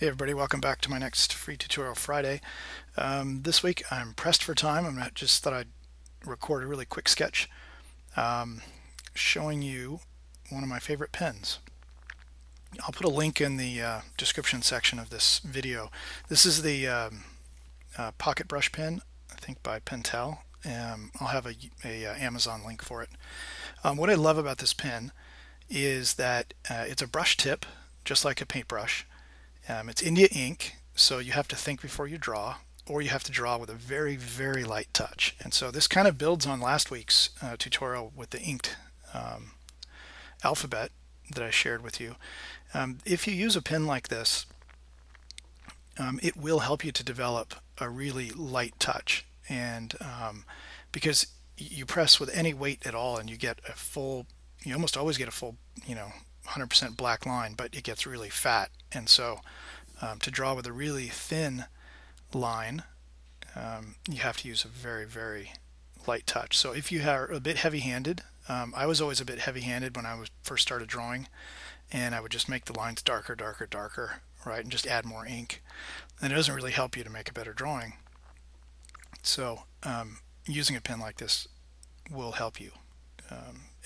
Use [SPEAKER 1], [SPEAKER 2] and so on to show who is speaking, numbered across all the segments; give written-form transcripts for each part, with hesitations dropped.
[SPEAKER 1] Hey everybody, welcome back to my next free tutorial Friday. This week I'm pressed for time. Just thought I'd record a really quick sketch showing you one of my favorite pens. I'll put a link in the description section of this video. This is the Pocket Brush Pen, I think by Pentel. I'll have a Amazon link for it. What I love about this pen is that it's a brush tip, just like a paintbrush. It's India ink, so you have to think before you draw, or you have to draw with a very, very light touch. And so this kind of builds on last week's tutorial with the inked alphabet that I shared with you. If you use a pen like this, it will help you to develop a really light touch. And because you press with any weight at all and you get a full, you almost always get a full, 100% black line, but it gets really fat. And so to draw with a really thin line, you have to use a very, very light touch. So if you are a bit heavy-handed, I was always a bit heavy-handed when I first started drawing, and I would just make the lines darker, darker, darker, right, and just add more ink. And it doesn't really help you to make a better drawing. So using a pen like this will help you,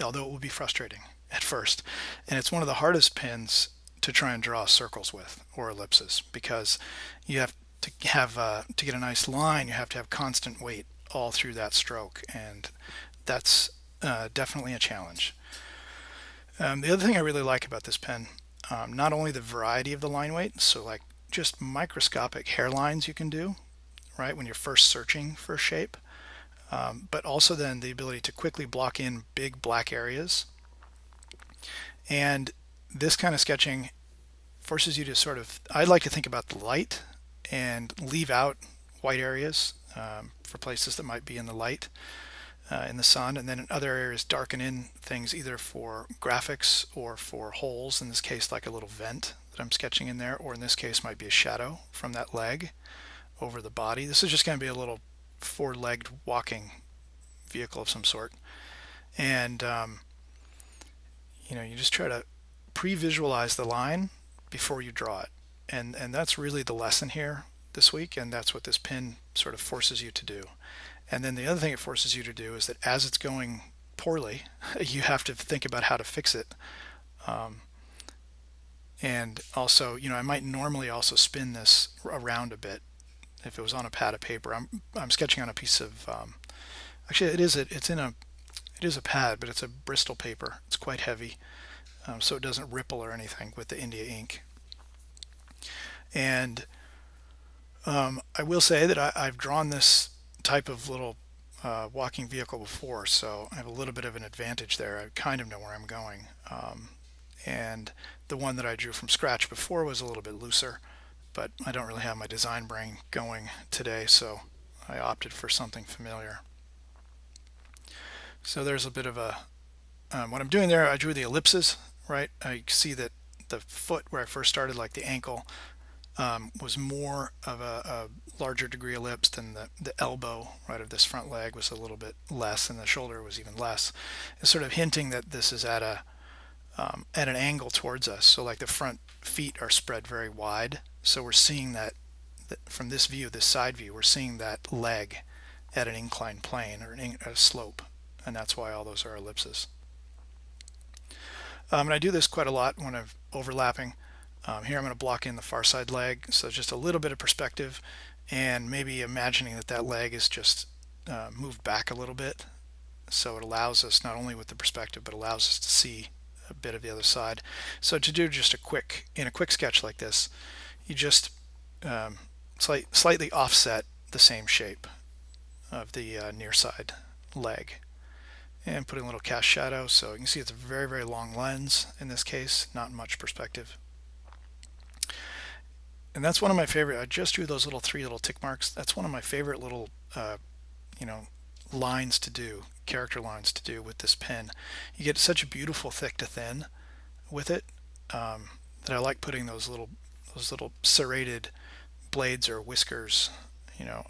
[SPEAKER 1] although it will be frustrating at first. And it's one of the hardest pens to try and draw circles with, or ellipses, because you have to to get a nice line, you have to have constant weight all through that stroke, and that's definitely a challenge. The other thing I really like about this pen, not only the variety of the line weight, so like just microscopic hairlines you can do, right, when you're first searching for a shape, but also then the ability to quickly block in big black areas. And this kind of sketching forces you to sort of, I like to think about the light and leave out white areas for places that might be in the light, in the sun, and then in other areas darken in things either for graphics or for holes, in this case like a little vent that I'm sketching in there, or in this case might be a shadow from that leg over the body. This is just going to be a little four-legged walking vehicle of some sort. And you just try to pre-visualize the line before you draw it, and that's really the lesson here this week, and that's what this pen sort of forces you to do. And then the other thing it forces you to do is that as it's going poorly, you have to think about how to fix it. And also, I might normally also spin this around a bit if it was on a pad of paper. I'm sketching on a piece of actually it is a pad, but it's a Bristol paper. It's quite heavy, so it doesn't ripple or anything with the India ink. And I will say that I've drawn this type of little walking vehicle before, so I have a little bit of an advantage there. I kind of know where I'm going. And the one that I drew from scratch before was a little bit looser, but I don't really have my design brain going today, so I opted for something familiar. So there's a bit of a, what I'm doing there, I drew the ellipses, right? I see that the foot where I first started, like the ankle, was more of a larger degree ellipse than the elbow, right, of this front leg was a little bit less, and the shoulder was even less. It's sort of hinting that this is at an angle towards us. So like the front feet are spread very wide. So we're seeing that from this view, this side view, we're seeing that leg at an inclined plane or a slope. And that's why all those are ellipses. And I do this quite a lot when I'm overlapping. Here I'm going to block in the far side leg, so just a little bit of perspective, and maybe imagining that leg is just moved back a little bit, so it allows us, not only with the perspective, but allows us to see a bit of the other side. So to do just in a quick sketch like this, you just slightly offset the same shape of the near side leg, and put in a little cast shadow, so you can see it's a very, very long lens in this case, not much perspective. And that's one of my favorite, I just drew those three little tick marks. That's one of my favorite little lines to do, character lines to do with this pen. You get such a beautiful thick to thin with it, that I like putting those little serrated blades or whiskers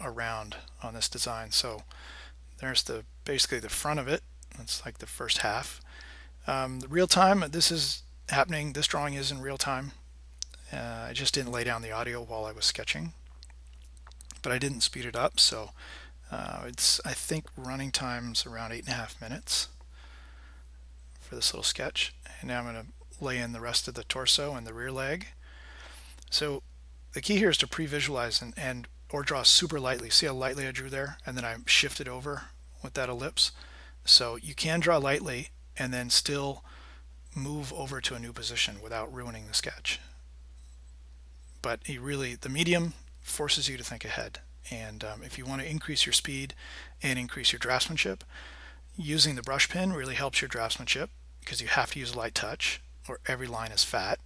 [SPEAKER 1] around on this design. So there's basically the front of it. That's like the first half. The real time, this is happening, this drawing is in real time, I just didn't lay down the audio while I was sketching, but I didn't speed it up, so it's, I think, running time's around 8.5 minutes for this little sketch. And now I'm going to lay in the rest of the torso and the rear leg. So the key here is to pre-visualize and or draw super lightly. See how lightly I drew there, and then I shifted over with that ellipse. So you can draw lightly and then still move over to a new position without ruining the sketch. But the medium forces you to think ahead. And if you want to increase your speed and increase your draftsmanship, using the brush pen really helps your draftsmanship because you have to use light touch or every line is fat.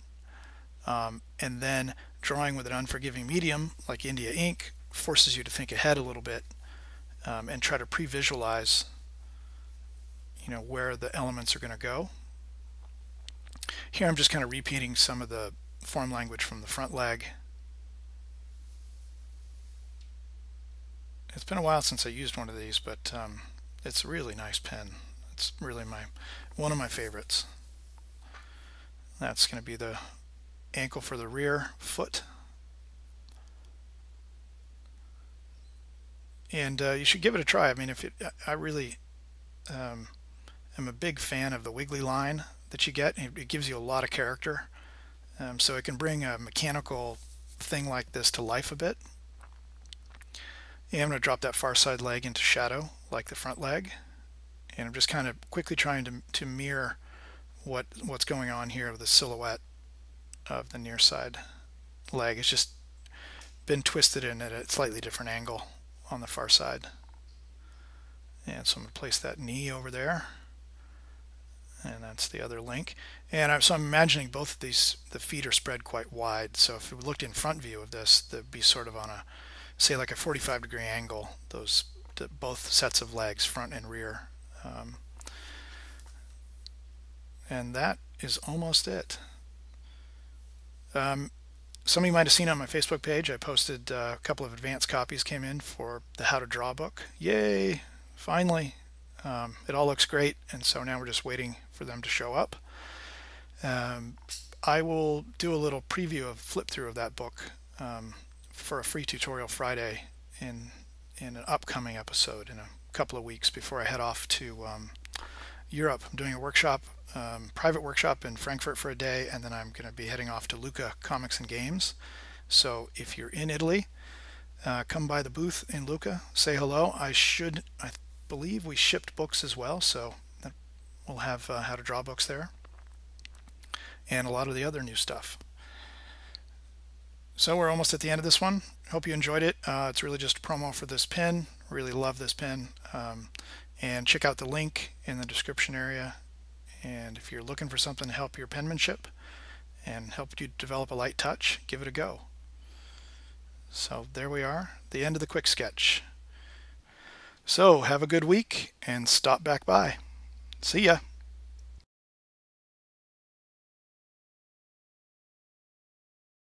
[SPEAKER 1] And then drawing with an unforgiving medium like India ink forces you to think ahead a little bit and try to pre-visualize, where the elements are going to go. Here I'm just kind of repeating some of the form language from the front leg. It's been a while since I used one of these, but it's a really nice pen. It's really one of my favorites. That's going to be the ankle for the rear foot. And you should give it a try. I mean, I really am a big fan of the wiggly line that you get. It gives you a lot of character. So it can bring a mechanical thing like this to life a bit. And I'm going to drop that far side leg into shadow like the front leg. And I'm just kind of quickly trying to mirror what's going on here with the silhouette of the near side leg. It's just been twisted in at a slightly different angle on the far side. And so I'm going to place that knee over there. And that's the other link. And so I'm imagining both of these, the feet are spread quite wide. So if we looked in front view of this, they'd be sort of on a, say like a 45-degree angle, both sets of legs, front and rear. And that is almost it. Some of you might have seen on my Facebook page, I posted a couple of advanced copies came in for the How to Draw book. Yay! Finally! It all looks great, and so now we're just waiting for them to show up. I will do a little preview of flip through of that book for a free tutorial Friday in an upcoming episode in a couple of weeks before I head off to Europe. I'm doing a workshop, private workshop in Frankfurt for a day, and then I'm going to be heading off to Lucca Comics and Games. So if you're in Italy, come by the booth in Lucca, say hello. I believe we shipped books as well, so we'll have How to Draw books there and a lot of the other new stuff. So we're almost at the end of this one. Hope you enjoyed it. It's really just a promo for this pen. Really love this pen. And check out the link in the description area. And if you're looking for something to help your penmanship and help you develop a light touch, give it a go. So there we are, the end of the quick sketch. So have a good week and stop back by. See ya.